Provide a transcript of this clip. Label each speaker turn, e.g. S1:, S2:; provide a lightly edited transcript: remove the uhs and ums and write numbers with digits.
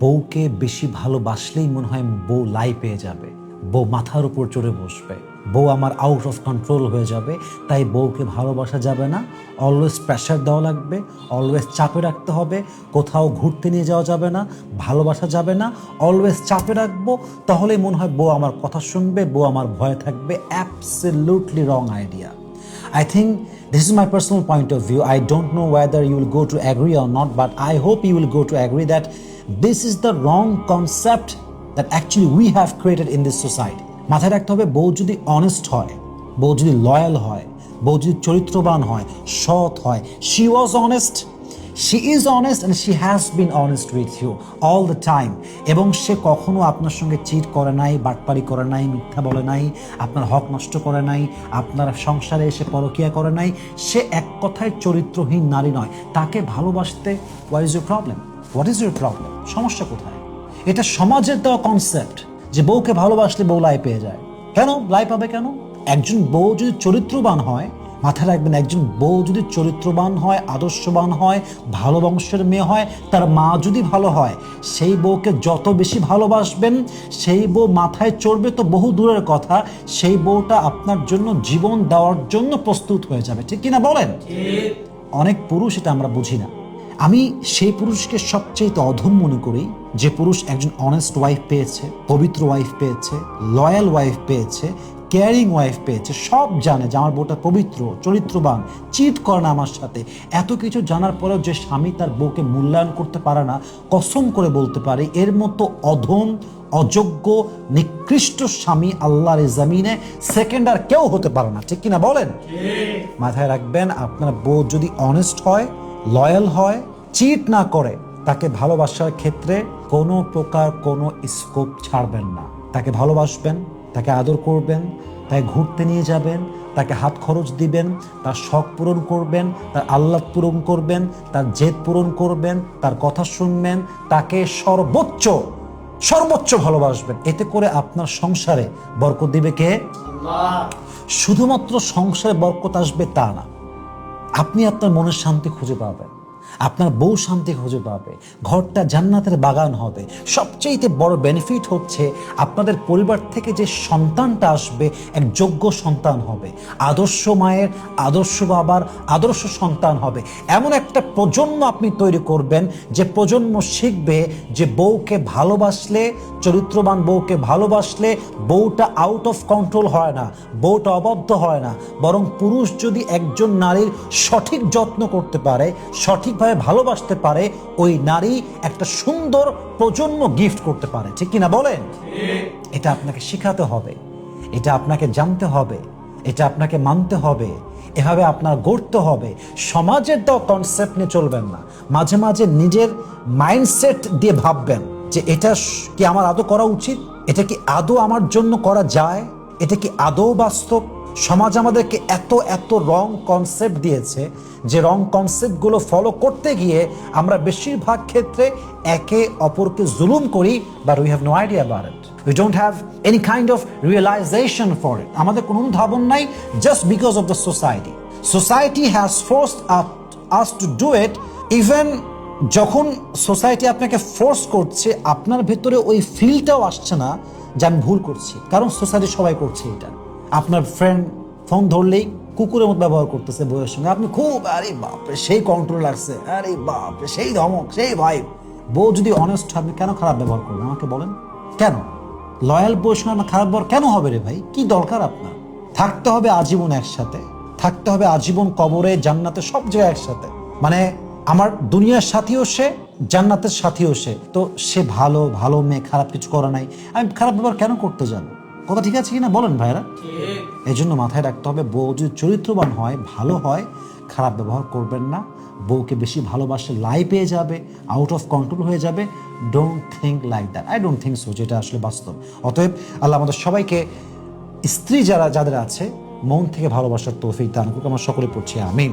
S1: বউকে বেশি ভালোবাসলেই মনে হয় বউ লাই পেয়ে যাবে, বউ মাথার উপর চড়ে বসবে, বউ আমার আউট অফ কন্ট্রোল হয়ে যাবে, তাই বউকে ভালোবাসা যাবে না। অলওয়েজ প্রেশার দেওয়া লাগবে, অলওয়েজ চাপে রাখতে হবে, কোথাও ঘুরতে নিয়ে যাওয়া যাবে না, ভালোবাসা যাবে না, অলওয়েজ চাপে রাখবো, তাহলেই মনে হয় বউ আমার কথা শুনবে, বউ আমার ভয়ে থাকবে। Absolutely wrong idea. I think this is my personal point of view. I don't know whether you will go to agree or not, but I hope you will go to agree that this is the wrong concept that actually we have created in this society. মাথায় রাখতে হবে, বউ যদি honest হয়, বউ যদি loyal হয়, বউ যদি চরিত্রবান হয়, সৎ হয়, she was honest, she is honest and she has been honest with you all the time, এবং সে কখনো আপনার সঙ্গে চিট করে নাই, বাটপারি করে নাই, মিথ্যা বলে নাই, আপনার হক নষ্ট করে নাই, আপনার সংসারে এসে পরকীয়া করে নাই, সে এক কথায় চরিত্রহীন নারী নয়। তাকে ভালোবাসতে what is your problem? What is your problem? সমস্যা কোথায়? এটা সমাজের দেওয়া কনসেপ্ট যে বউকে ভালোবাসলে বউ লাই পেয়ে যায়। কেন লাই পাবে? কেন? একজন বউ যদি চরিত্রবান হয়, মাথায় রাখবেন, একজন বউ যদি চরিত্রবান হয়, আদর্শবান হয়, ভালো বংশের মেয়ে হয়, তার মা যদি ভালো হয়, সেই বউকে যত বেশি ভালোবাসবেন, সেই বউ মাথায় চড়বে তো বহু দূরের কথা, সেই বউটা আপনার জন্য জীবন দেওয়ার জন্য প্রস্তুত হয়ে যাবে। ঠিক কিনা বলেন? অনেক পুরুষ এটা আমরা বুঝি না। আমি সেই পুরুষকে সবচেয়ে অধম মনে করি যে পুরুষ একজন অনেস্ট ওয়াইফ পেয়েছে, পবিত্র ওয়াইফ পেয়েছে, লয়াল ওয়াইফ পেয়েছে, কেয়ারিং ওয়াইফ পেয়েছে, সব জানে যে আমার বউটা পবিত্র, চরিত্রবান, চিট করে না আমার সাথে। এত কিছু জানার পরেও যে স্বামী তার বউকে মূল্যায়ন করতে পারে না, কসম করে বলতে পারে এর মতো অধম, অযোগ্য, নিকৃষ্ট স্বামী আল্লাহর জমিনে সেকেন্ড আর কেউ হতে পারে না। ঠিক কিনা বলেন? মাথায় রাখবেন, আপনার বউ যদি অনেস্ট হয়, লয়াল হয়, চিট না করে, তাকে ভালোবাসার ক্ষেত্রে কোনো প্রকার কোনো স্কোপ ছাড়বেন না। তাকে ভালোবাসবেন, তাকে আদর করবেন, তাকে ঘুরতে নিয়ে যাবেন, তাকে হাত খরচ দিবেন, তার শখ পূরণ করবেন, তার আহ্লাদ পূরণ করবেন, তার জেদ পূরণ করবেন, তার কথা শুনবেন, তাকে সর্বোচ্চ ভালোবাসবেন। এতে করে আপনার সংসারে বরকত দিবে কে? আল্লাহ। শুধুমাত্র সংসারে বরকত আসবে তা না, আপনি আপনার মনের শান্তি খুঁজে পাবেন, আপনার বউ শান্তি খুঁজে পাবে, ঘরটা জান্নাতের বাগান হবে। সবচেয়ে বড় বেনিফিট হচ্ছে আপনাদের পরিবার থেকে যে সন্তানটা আসবে এক যোগ্য সন্তান হবে, আদর্শ মায়ের, আদর্শ বাবার, আদর্শ সন্তান হবে। এমন একটা প্রজন্ম আপনি তৈরি করবেন যে প্রজন্ম শিখবে যে বউকে ভালোবাসলে, চরিত্রবান বউকে ভালোবাসলে বউটা আউট অফ কন্ট্রোল হয় না, বউটা অবাধ্য হয় না, বরং পুরুষ যদি একজন নারীর সঠিক যত্ন করতে পারে, সঠিকভাবে ভালোবাসতে পারে, ওই নারী একটা সুন্দর প্রজন্ম গিফট করতে পারে। ঠিক কিনা বলেন? এটা আপনাকে শেখাতে হবে, এটা আপনাকে জানতে হবে, এটা আপনাকে মানতে হবে, এভাবে আপনার গড়তে হবে। সমাজের দেওয়া কনসেপ্ট নিয়ে চলবেন না। মাঝে মাঝে নিজের মাইন্ডসেট দিয়ে ভাববেন যে এটা কি আমার আদৌ করা উচিত, এটা কি আদৌ আমার জন্য করা যায়, এটা কি আদৌ বাস্তব। সমাজ আমাদেরকে এত রং কনসেপ্ট দিয়েছে যে রং কনসেপ্টগুলো ফলো করতে গিয়ে আমরা বেশিরভাগ ক্ষেত্রে একে অপরকে জুলুম করি, but we have no idea about it, we don't have any kind of realization for it. আমাদের কোনো ধারণ নাই, just because of the society has forced us to do it. Even যখন সোসাইটি আপনাকে ফোর্স করছে, আপনার ভেতরে ওই ফিলটাও আসছে না যে আমি ভুল করছি, কারণ সোসাইটি সবাই করছে এটা। আপনার ফ্রেন্ড ফোন ধরলেই কুকুরের মতো ব্যবহার করতেছে বউয়ের সঙ্গে, আপনি খুব আরে বাপরে সেই কন্ট্রোল আসছে, আরে বাপরে সেই ধমক, সেই ভাইব। বউ যদি অনেস্ট হয়, আপনি কেন খারাপ ব্যবহার করবেন আমাকে বলেন? কেন লয়াল বউয়ের সঙ্গে আপনার খারাপ ব্যবহার কেন হবে রে ভাই? কি দরকার আপনার? থাকতে হবে আজীবন একসাথে, থাকতে হবে আজীবন, কবরে, জান্নাতে, সব জায়গায় একসাথে। মানে আমার দুনিয়ার সাথীও সে, জান্নাতের সাথীও সে। তো সে ভালো মেয়ে, খারাপ কিছু করা নাই, আমি খারাপ ব্যবহার কেন করতে যাবো? কথা ঠিক আছে কিনা বলেন ভাইরা? এই জন্য মাথায় রাখতে হবে, বউ যদি চরিত্রবান হয়, ভালো হয়, খারাপ ব্যবহার করবেন না। বউকে বেশি ভালোবাসে লাই পেয়ে যাবে, আউট অফ কন্ট্রোল হয়ে যাবে। Don't think like that, I don't think so, যেটা আসলে বাস্তব। অতএব আল্লাহ আমাদের সবাইকে, স্ত্রী যাদের আছে, মন থেকে ভালোবাসার তৌফিক দান করুক। আমরা সকলে পড়ছি আমিন।